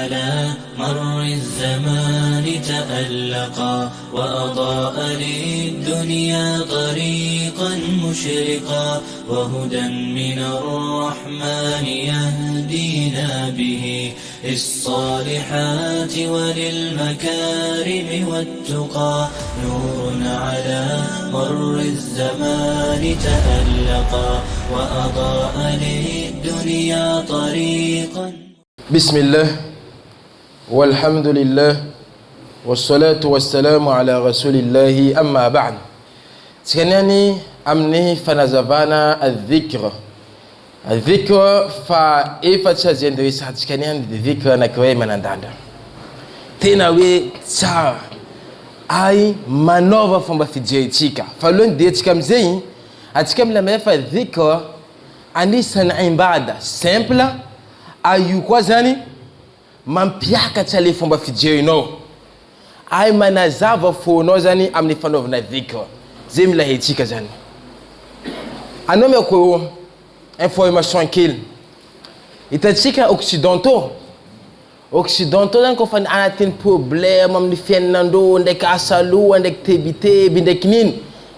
على مر الزمان تألقا وأضاء للدنيا طريقا مشرقا وهدى من الرحمن يهدينا به للصالحات وللمكارم والتقى نور على مر الزمان تألقا وأضاء للدنيا طريقا. بسم الله والحمد لله والصلاة والسلام على رسول الله أما بعد. تكنيني أمني فنزفانا الذكر فإيفا زندريس تكنيني الذكر نكوي من عندنا تناوي تسا أي manova fomba fijetika falon de tikamzei atikam la mefa dhikr anisan ibada simple ayu kwa zani mampiaka chale fomba fijeno ay manazava fono zani amni fanovna dhikr zemla hetika zani anome ko information kill itatika occidentaux dan ko fan anatin problème am ni fennando ndek asalu ndek tebite bindek nin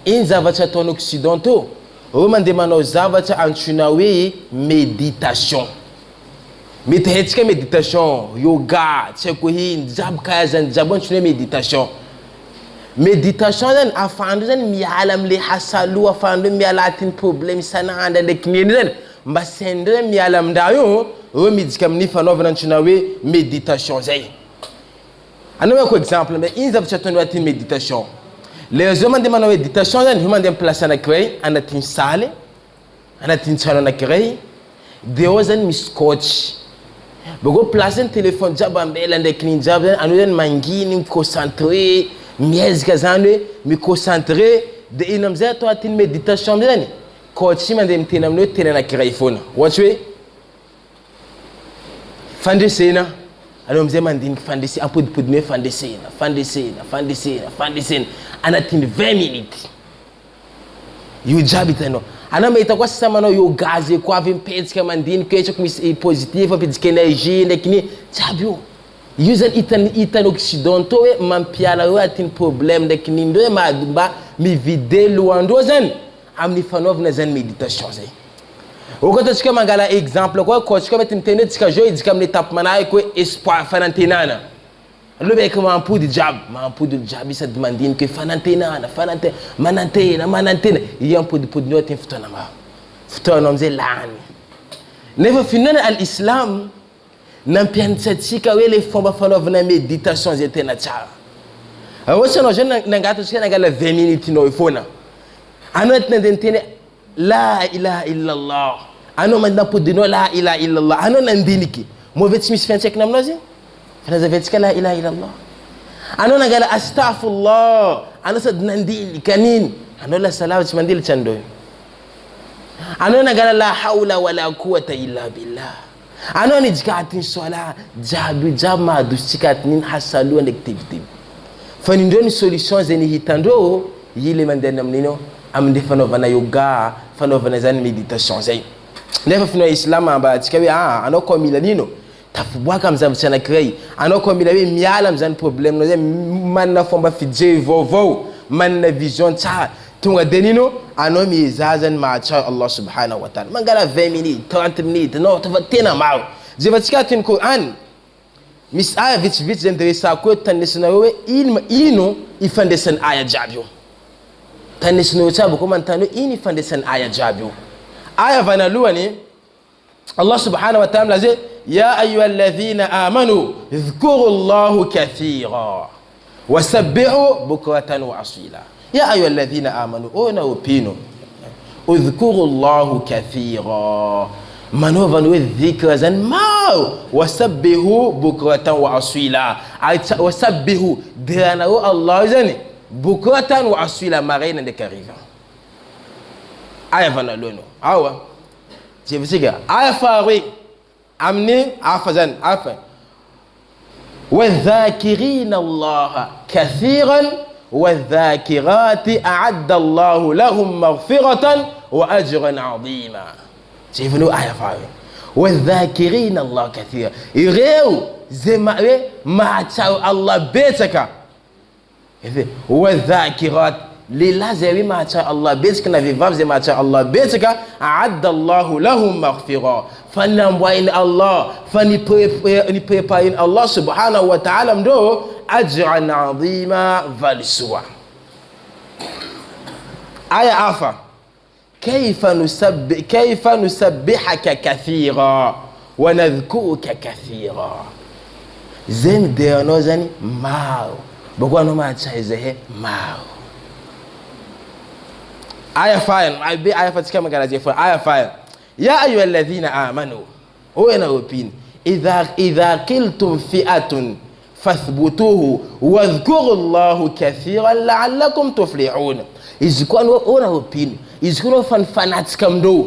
in zavata ton occidentaux roman demano zavata antunawe méditation mitehetika méditation yoga tseko hin jab kazan jabon tune méditation dan afandu dan mi alam li hasalu afandu mi alatin problème sana anda ndek nin dan mbasendre mi alam dayo midikam ni fanovana tunawe méditation zay anama ko exemple mais in zavata ton watin méditation les hommes de manowe méditation dan human dem place na krei anatin sale anatin chano na krei de ozan miscoach bogo place un téléphone jabambela ndek ni jaban anuden mangini concentré miez kazane mi concentré de inamza to atin méditation dan coach mandem tenam no tenana krei phone watch we fandesena alors mzee mandini fandesi apod fandesena anatin 20 minutes you jabitano anama itakuwa sasa mano yo gaze kwa vimpets kama mandini kecho kumi positive apidike energie ndekini jabio user itan occidentaux we mampiala we atin problème ndekini ndo madumba mi vide luandozan amni fanovna zan méditation zay okota chika mangala exemple kwa coach kama timtene tika joy dikam ni tap manaay ko espoir fanantenana lobe ko mampu di job isa demandine que fanantenana manantena yampu di podno tin futona mze lani never finana al islam nampian tsika wele fomba fanovna méditation zetena cha awoso no jeune nangata chika nangala 20 minutes no ifona anot nandentene la ilaha illallah ano man napodino la ilaha illallah ano nandiniki movet mis fensek namnozi fanaza vetka la ilaha illallah ano nagala astaghfirullah ano sad nandili kanin ano la salawat mandil chando ano nagala la hawla wala quwwata illa billah ano ni jikatin sala jama dustikatin hasalu and activity fanindoni solutions zeni hitando yile mandenam nino amde fanovana yoga fanovana zan méditation zay nefa fino islam amba tikawe anoko milanino tafubwaka mzamchana krei anoko milawe miala mzan problème no zay manna fomba fidje vovo manna vision cha tunga denino anomi zazan ma cha Allah subhanahu wa ta'ala mangala 20 minutes 30 minutes no tafatena maw jivatikatin Quran mis aya vite zendresa ko tanisna we ino ifandesen aya jabyo tanisno chabu kuma ntano ini fandesan aya jabyo aya vanalua ni Allah subhanahu wa ta'ala zai ya ayyuhalladhina amanu dhkuru Allahu kathira wasabbihu bukratan wa asila ya ayyuhalladhina amanu ona upino udhkuru Allahu kathira manova no dhikra zan ma wasabbihu bukratan wa asila wasabbihu dana Allah zani bukratan wa asila marina de kariva aya vana lono awa jevisiga aya fawi amni afazan afa والذاكرين الله كثيرا والذاكرات أعد الله لهم مغفرة وأجرا عظيما شايفينه آية فاوي wadhakirina Allah kathira ireu zemawe maachao Allah betaka hivi wadhakirat lilazewi maachao Allah betaka na vivav maachao Allah betaka aadda Allah lahum maghfira fanambwa in Allah fani prepare in Allah subhanahu wa ta'ala mdo ajran adhima valiswa aya afa كيف نسبحك كثيرا ونذكرك كثيرا زين ديانو زاني ماو بقوا نما تشايزه ماو آية فاين آية فتكا مغاراجي فاين آية فاين يا أيها الذين آمنوا هو أنا أوبين إذا قلتم فئة فاثبتوه واذكروا الله كثيرا لعلكم تفلحون izikuwa ona opini izikuwa fanatika mdo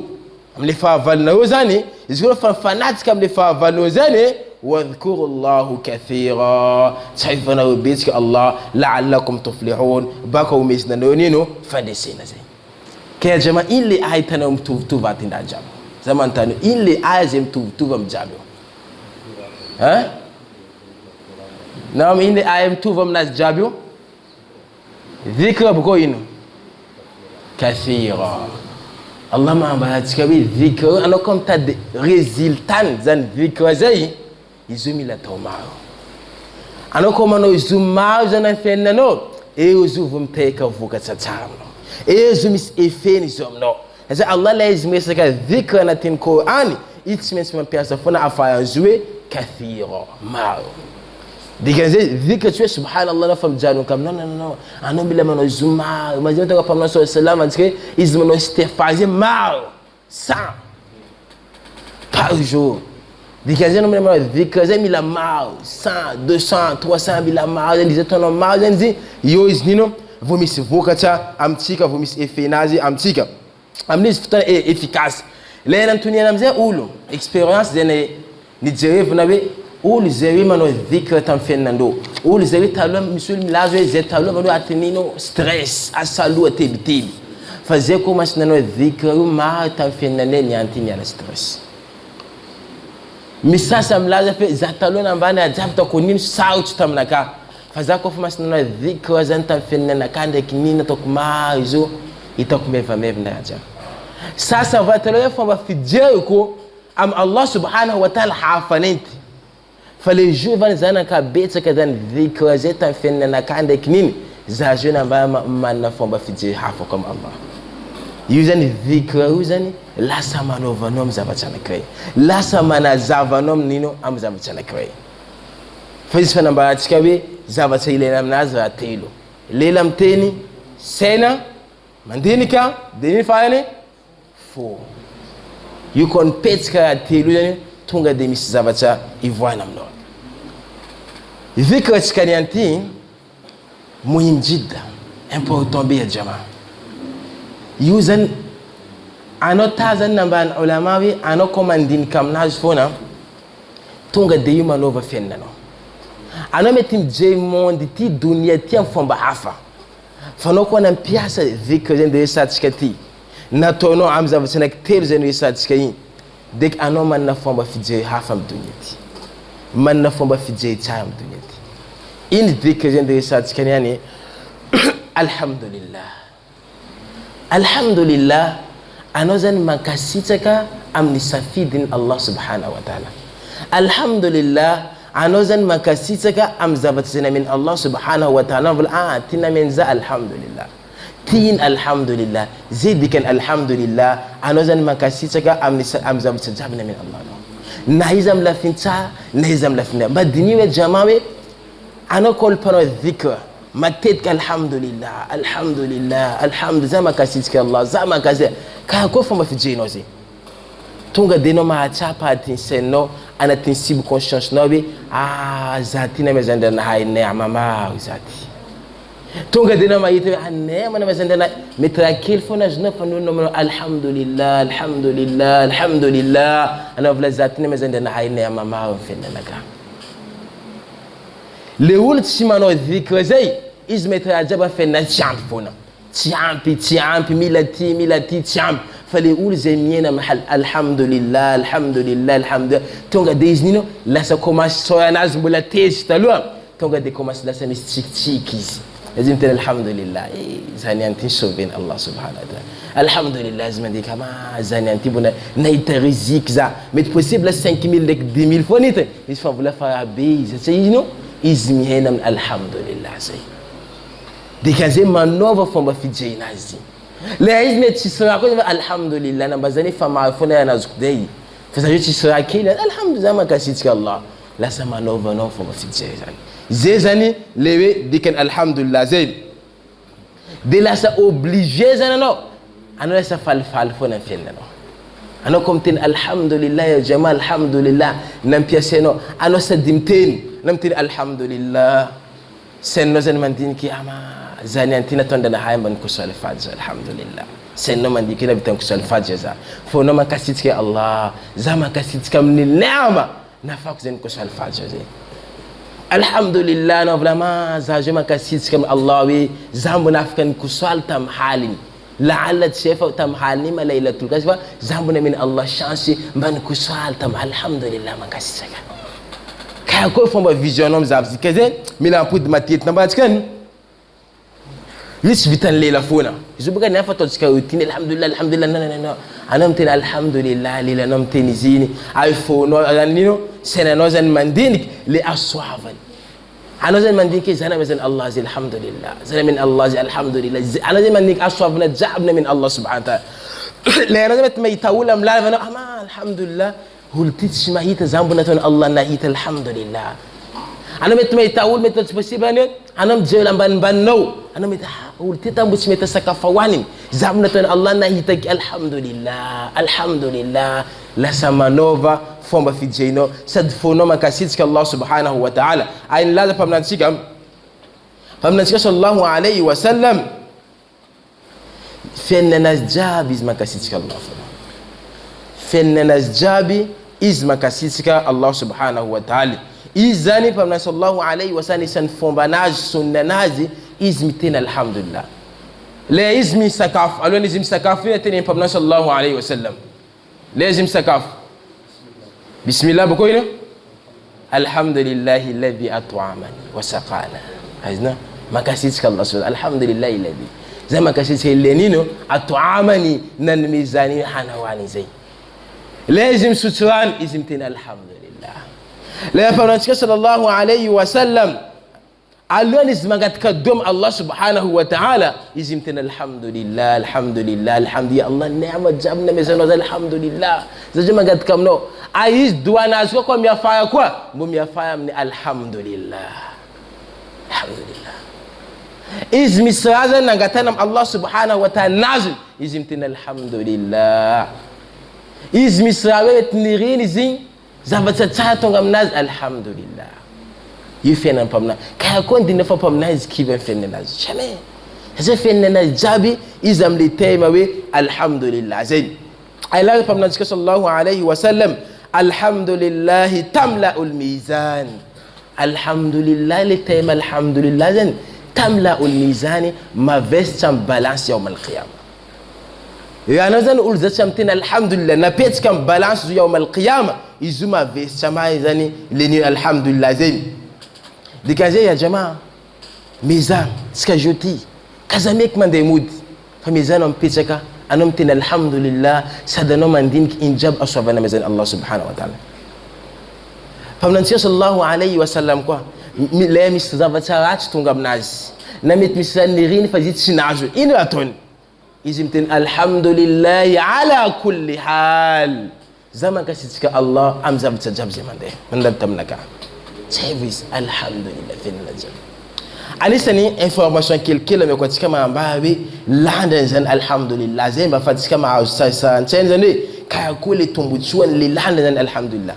mlifa valnozani izikuwa fanatika mlifa valnozani wadhkuru Allah kathira saifana ubitika Allah la'allakum tuflihun baka umesna nonino fadisina zai kaya jama ili aitana mtuva tinda jabu zaman tano ili azim mtuva mjabu ha naam ili ayam tuva mnas jabu dhikra buko ino كثيرا الله ما بهاتكبي ذكر أنا كم تد ريزلتان زن ذكر زي يزومي لا توماو أنا كم أنا يزوماو زن فيننو يزوم تيكا فوكا تتامنو يزوميس إفين يزومنو إذا الله لا يزميس ذكر نتين قرآن يتسميس من بياسة فنا أفايا زوي كثيرا ماو dikaze dhikr tu subhanallah na fam janu kam non ano bila mano zuma imagine to pamna so salam anske izmano stefaze mal ça par jour dikaze no mano dhikr ze mila mal 100 200 300 bila mal ndize tono mal nzi yo iznino vomis vokata amtika vomis efenazi amtika amnis futan efficace lena tunia namze ulo experience zene ni jerev nabe ul zewi mano dhikra tam fennando ul zewi talwa misul milazo ze talwa mano atenino stress asalu atebitibi fazeko masnano dhikra ma tam fennane ni antini ala stress misasa mlaza fe za talwa nambana ajabta konin sauti tamnaka fazako masnano dhikra zantam fennana kande kinina tokma izo itakumeva mevna aja sasa vatalo famba fidjeko am Allah subhanahu wa ta'ala hafanenti fale jovem zana kabetsa kadan dhikra zeta fenna kande kinini za jona mbaya manna fomba fije hafa comme Allah yuzani dhikra yuzani la samanova nom zavachana kray la samana zavanom nino am zavachana kray fais fana mbaya tikabe zavacha ile namnaza atelo lela mteni sena mandinika deni fayane fo you kon petska atelo yani tunga demis zavacha ivwana mno dhikra tikanianti muhim jidda important bi jamaa yuzan ano tazan namban ulamawi ano komandin kam najfona tunga deyuma nova fennano ano metim je monde ti dunia ti fomba hafa fano ko nan piasa dhikra zende satikati na tono amza vsena tel zenu satikati dek ano man na fomba fije hafa mdunyati man na fomba fije cham dunyati in dhikra zende satikani yani alhamdulillah anozan makasitaka amnisafidin Allah subhanahu wa ta'ala alhamdulillah anozan makasitaka amzabatsina min Allah subhanahu wa ta'ala tina min za alhamdulillah tin alhamdulillah zidikan alhamdulillah anozan makasitaka amzabatsina min Allah nahizam lafinta nahizam lafinta badini wa jamawe anokol pano dhikra matet alhamdulillah zama kasitke Allah zama kaze ka ko fama fijino zi tunga deno ma chapa tin seno ana tin sib conscience nobe zati na mezanda na hay neema ma zati tunga deno ma yite neema na mezanda na mitrakil fona jna fanu no alhamdulillah ana vla zati na mezanda na hay neema ma fenna naga leul tsimano dhikra zai izmetra jaba fenna champ fona champi milati champ fale olo zay miaina mahal alhamdulillah alhamdulillah alhamdulillah tonga de izy nino lasa commence soa anazy mbola tezitra taloha tonga de commence lasa misy tsikitsiky izy izy mitena alhamdulillah zany anty sauver Allah subhanahu wa ta'ala alhamdulillah izy mandeha kama zany anty bona nahita riziki za mety possible 5000 ndraiky 10000 fois nita izy fa vola fa be izy satria izy no izy miaina amin'ny alhamdulillah zay dikan'izay manova fomba fijerena azy le izy mety tsisy raha koa alhamdulillah namba zany fa mahafona anazoko day fa zany tsisy raha kely alhamdulillah makasitsika Allah lasa manovanao fomba fijerena zany zay zany le hoe dikany alhamdulillah zay de lasa obligé zany anao lasa falifaly foana ny fiainanao anao comme teny alhamdulillah ya jama alhamdulillah nampiasainao anao sady miteny na miteny alhamdulillah sainao zany mandiniky ama zany anty natondanahay mba nikosala fady alhamdulillah sainao mandiniky navita nikosala fady za fonao mankasitsika Allah za mankasitsika amin'ny neama nafako zany nikosala fady zay alhamdulillah anao volama za zay mankasitsika amin'ny Allah hoe za mbona afaka nikosala tam haliny laala tsy efa tam haliny ma laylatul qadr fa za mbona min Allah chance mba nikosala tam alhamdulillah mankasitsaka kaya koa fomba vision am zavizika zay mila ampody matetina mbatsika io tsy vitan'ny lela foana izy boka ny afa ataontsika routine alhamdulillah alhamdulillah nananana anao miteny alhamdulillah lelanao miteny izy iny ay fonao zany nino sainanao zany mandiniky le asoavany anao zany mandiniky zany ame zany Allah zay alhamdulillah zany min Allah zay alhamdulillah anao zany mandiniky asoavana jabna min Allah subhanahu wa ta'ala le anao zany mety mahita olo amin'ny lalava anao ama alhamdulillah olo ty tsy mahita za mbona ataony Allah nahita alhamdulillah anao mety mahita olo mety tsy possible any anao mijeo lambanimbaninao anao mety olo ty tambo tsy mety sakafo hoaniny za mbona ataony Allah nahitaky alhamdulillah alhamdulillah lasa manova fomba fijenao sady fonao mankasitsika Allah subhanahu wa ta'ala ay nilaza mpaminantsika sallallahu alayhi wa sallam fiainanazy jiaby izy mankasitsika Allah fiainanazy jiaby izy mankasitsika Allah subhanahu wa ta'ala izy zany mpaminany sallallahu alayhi wa sallam isan'ny fombanazy sunnanazy izy mitena alhamdulillah le izy misakafo alohany izy misakafo iny ateny mpaminany sallallahu alayhi wa sallam le izy misakafo bismillah bako ino alhamdulillahi alladhi at'amani wa saqana azna makasitsika Allah subhanahu alhamdulillahi alladhi zay makasitsika ilenino at'amani nan mizani hanawani zay le izy misutsuran izy mitena alhamdulillah le mpaminantsika sallallahu alayhi wa sallam alohany izy mangataka dom Allah subhanahu wa ta'ala izy mitena alhamdulillah alhamdulillah alhamdulillah Allah neema jabna mezano za alhamdulillah zaje mangataka aminao ay izy doanazy koa miafaya koa mbo miafaya amin'ny alhamdulillah alhamdulillah izy misy raha zany nangatana am Allah subhanahu wa ta'ala nazy izy mitena alhamdulillah izy misy raha hoe tiniriny izy igny zava-tsatsara tonga aminazy alhamdulillah io fiainana mpaminay kaya koa ndina fa mpaminay izy kivy amin'ny fiainanazy jamais zay fiainanazy jiaby izy am'le tema hoe alhamdulillah zay ay laza mpaminantsika sallallahu alayhi wa sallam alhamdulillah tamla'ul mizan alhamdulillah le tema alhamdulillah zany tamla'ul mizan mavesitra amin'ny balance yawm al-qiyama anao zany olo zatsy amitena alhamdulillah napetsika amin'ny balance zo yawm al-qiyama izy io mavesitra mahay zany leni alhamdulillah zay dikan'izay ya jamaa mizan tsika joti kaza meky mandeha mody fa mizan mipetraka anao mitena alhamdulillah sady anao mandiniky injab asoavana mezany Allah subhanahu wa ta'ala mpaminantsika sallallahu alayhi wa sallam koa le misy zava-tsaratsy tonga aminazy na mety misy zaniriny fa izy tsy nazo ino ataony izy mitena alhamdulillahi ala kulli hal za mankasitsika Allah am zava-tsa jiaby zay mandeha mandady taminaka tsaivo izy alhamdulillah fiainana jiaby anisany information kelikely amiako atsika mahambara hoe landrany zany alhamdulillah zay mba afatsika mahazo sasaantsainy zany hoe kaya koa le tombotsoany le landrany zany alhamdulillah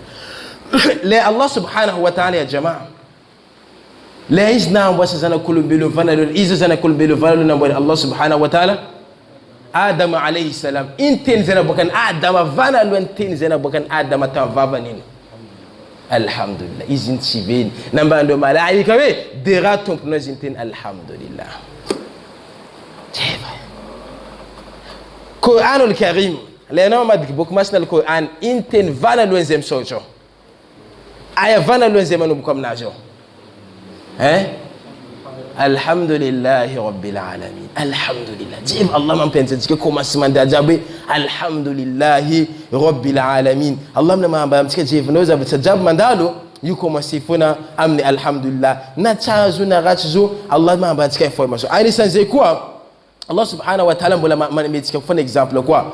le Allah subhanahu wa ta'ala ya jamaa le izy namboasa zanak'olombelo vanaloany izy zanak'olombelo vanaloany namboany Allah subhanahu wa ta'ala Adam alayhi salam iny teny zay naboakany Adam vanalohany teny zay naboakany Adam tamin'ny vavany iny alhamdulillah izy iny tsy veny nambandreo malaika hoe de raha tomponao izy iny teny alhamdulillah Qur'anul Karim lena ma dik bok masnal Qur'an inten vana loenzem sojo aya vana loenzem no kom najo alhamdulillahi rabbil alamin alhamdulillah jib Allah man pense que commencement d'ajabe alhamdulillahi rabbil alamin Allah man ba mtike jib no za jab mandalo you commencer fona amni alhamdulillah na chazu na ratzu Allah man ba mtike information ai sanze quoi Allah subhanahu wa ta'ala mbola man mtike fona exemple quoi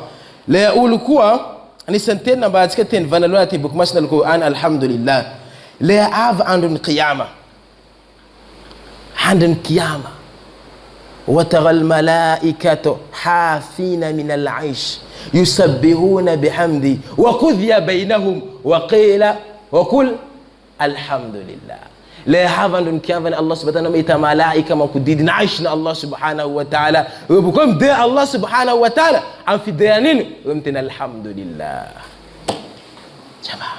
la ulu quoi ni santena ba mtike ten vanalo ati bok masnal Qur'an alhamdulillah la av andun qiyamah عند القيامة وترى الملائكة حافين من العيش يسبحون بحمدي وقضي بينهم وقل الحمد لله لا يحافظ القيامة الله سبحانه وتعالى ملائكة ما كديد عيشنا الله سبحانه وتعالى وبكم دي الله سبحانه وتعالى عن في ديانين ومتنا الحمد لله جماعة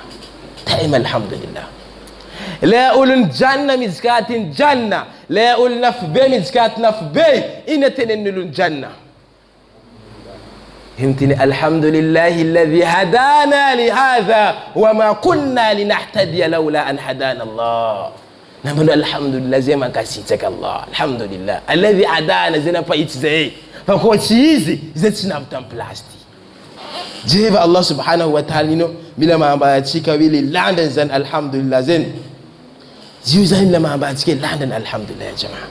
دائما الحمد لله لا يقول الجنة مزكاة الجنة لا يقول نفبي مزكاة نفبي إن تننل الجنة فهمتني الحمد لله الذي هدانا لهذا وما كنا لنهتدي لولا أن هدانا الله نقول الحمد لله زي ما كسيتك الله الحمد لله الذي هدانا زي ما بايت زي فكو تشيزي زي تنابتن بلاستي جيب الله سبحانه وتعالى بلا ما باتشيكا ويلي لاندن زين الحمد لله زين زيوزاهم لما باتشيكا لاندن الحمد لله يا جماعة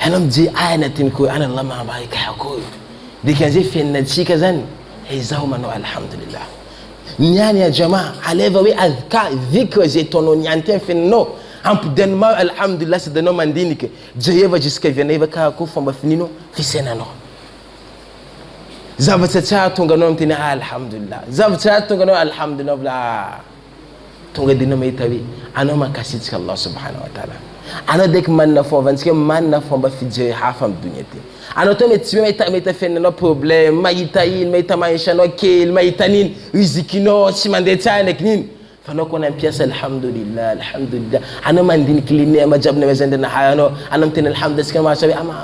هنم جي آية تنكو أنا الله ما بايك حكوي دي كان زي في النتشيكا زين هي زوما الحمد لله نيان يا جماعة على ذوي أذكار ذكر زي تونو نيانتين في النو أم بدن ما الحمد لله سدنو من دينك جيبا جسكا فينيبا كاكو فما فينينو في سنانو zabata tunga nom tina alhamdulillah zabata tunga no alhamdulillah bla tunga dina mai tabi ano makasit Allah subhanahu wa ta'ala ano dek man na fo vanske man na fo ba fije hafam dunyete ano to met me ta fenna no problem mai tayin mai tamaisha no kel mai tanin rizikino simande tane knin fano kona piasa alhamdulillah alhamdulillah ano man din kiline ma jabne mezende na hayano anam tin alhamdulillah kama sabi ama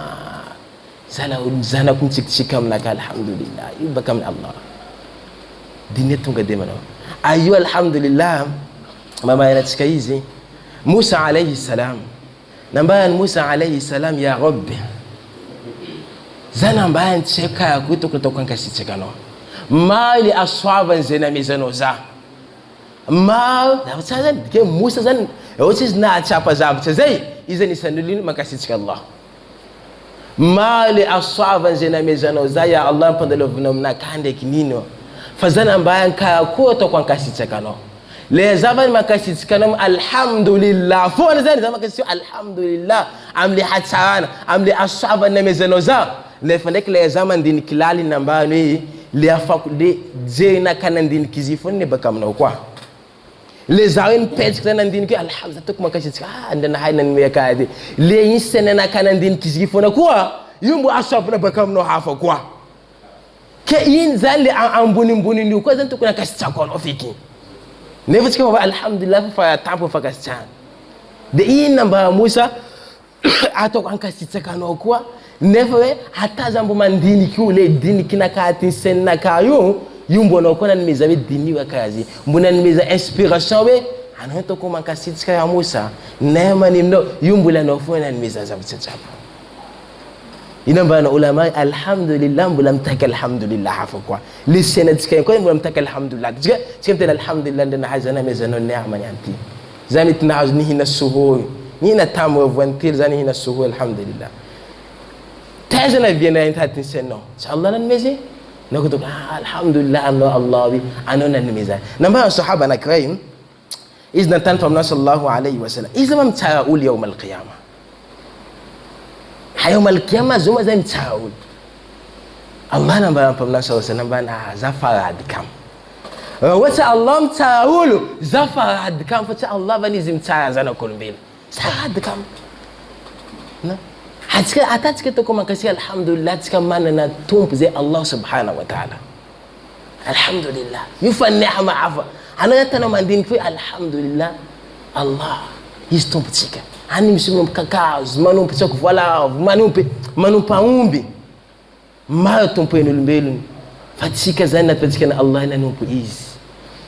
zana kum cikam naka alhamdulillah ibakam Allah dinetu ngademano ayu alhamdulillah mama yana cikaizi Musa alayhi salam namba Musa alayhi salam ya rabbi zana mbaya cheka kutoka kasichekano mali aswaban zena mizano za ma da tsadan ke Musa zan wace na chapa zabta zai izani sanulin makasicheka Allah mali aswaban zina mezano zaya Allah pandalo vnomna kande kinino fazana bayan ka ko to kwan kasichekano le zaman makasichekano alhamdulillah fo zani zaman kasichekano alhamdulillah amli hatsana amli aswaban mezano za le fanek le zaman din kilali namba ni le afak de jena kanan din kizifon ne bakamna kwa le zawin page kanan din ki alhamdulillah tuk makasicheka andana haynan me kaade le yisene na kanan din kizifona kwa yumbu asab na bakam no hafa kwa ke yin zali an bunin ni ko zan tukuna kasicha kon ofiki ne fa cikin ba alhamdulillah fa tampo fa kasicha da yin nan ba Musa ato kan kasicha kano kwa ne fa hatta zambu man dini ki le dini kina ka tin sen na kayo yumbo no ko nan mizabe dini wa kazi munan miza inspiration we an to ko man kasicha ya Musa ne mani no yumbu la no fo nan miza zabta ina bana ulama alhamdulillah bulam tak alhamdulillah hafakwa lisenat kay ko bulam tak alhamdulillah diga cemte alhamdulillah ndana hazana mezano neema yanti zanit nazni hina suhul nina tamu vantir zani hina suhul alhamdulillah tajana biena inta tinsenno inshallah nan mezi nakuto alhamdulillah Allah bi anona nimeza namba sahaba na kraim izna tan from sallallahu alayhi wasallam izma mtaul yawm alqiyamah يوم القيامة زوما زي متعاول الله نبى فمنا صلى الله عليه وسلم زفر عدكم وتا الله متعاول زفر عدكم فتا الله بني زي متعاول زنا كل بيل زفر عدكم حتى أتاتك تكون مكسي الحمد لله تكملنا توم زي الله سبحانه وتعالى الحمد لله يفنح ما عفا أنا يتنا من دين في الحمد لله الله يستوم بتشيك ani msimu mkakazi manumpe cha kuvala manumpe paumbi maro tompo ain'olombelony fa tsika zany nataontsika na Allah nanompo izy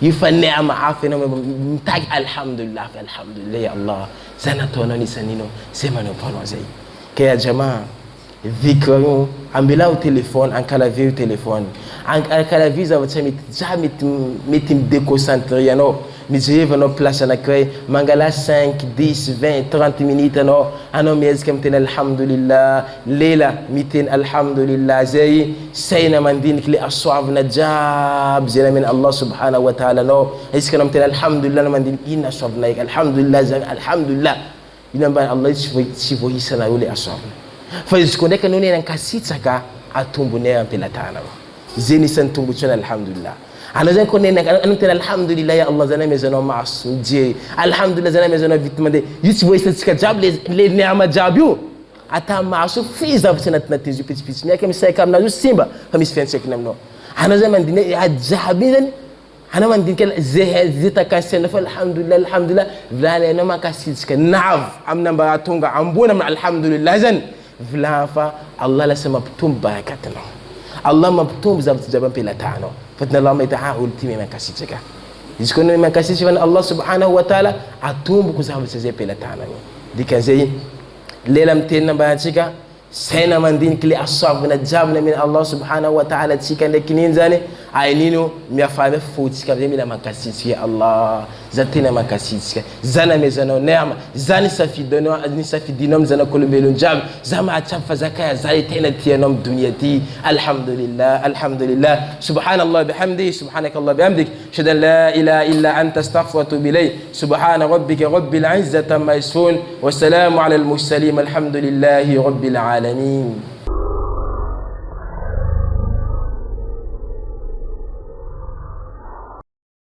io fa neama hafa ianao mitaky alhamdulillah fa alhamdulillah ya Allah zay nataonao nisan'ino zay manompo anao zay ka ya jamaa dhikra io ambela o telefone ankalavia o telefone ankalavia zavatry mety midéconcentré anao mijereva anao place anankiray mangala 5 10 20 30 minutes anao miezaka miteny alhamdulillah lela miteny alhamdulillah zay saina mandiniky le asoavana jiaby zay namena Allah subhanahu wa ta'ala anao isaka anao miteny alhamdulillah na mandiniky ino asoavana eky alhamdulillah zany alhamdulillah ino ambany Allah tsy voaisana io le asoavana fa izy ko ndraiky anao nenankasitsaka atombonay ampelatana zay nisan'ny tombontsona alhamdulillah anao zany ko anao tena alhamdulillah ya Allah zany amezanao maso mijery alhamdulillah zany amezanao vity mandeha io tsy voaisantsika jiaby le niama jiaby io ata maso fi zavatra anatinateny izy io pitsipitsy miaka misaika aminazy io simba fa misy fiantsaikiny aminao anao zany mandiny jiaby zany anao mandinika zay takasaina fa alhamdulillah vilany anao mankasitsika navo aminamba tonga ambony amina alhamdulillah zany vilany fa Allah lasa mampitombo barakatanao Allah mampitombo zavatra jiaby ampelantanao fatna Allah mahita olo ty mankasitsaka izy koa no mankasitsaka fa Allah subhanahu wa ta'ala atomboko zavatra zay ampelantanao dikan'izay lela miteny nambarantsika saina mandiniky le asoavana jiaby namena Allah subhanahu wa ta'ala atsika ndraiky niny zany ainino miafamy fotsika amizay mila mankasitsika ya Allah za tena mankasitsika za namezanao neama za nisafidinao amy zanak'olombelony jiaby za mahatsapy fa zakaya za tena tianao amy dunia ty alhamdulillah subhanallah bihamdihi subhanakallah bihamdik ashhadu an la ilaha illa anta astaghfiruka wa atubu ilayk subhana rabbika rabbil izzati amma yasifun wa salamun ala al mursalin alhamdulillahi rabbil alamin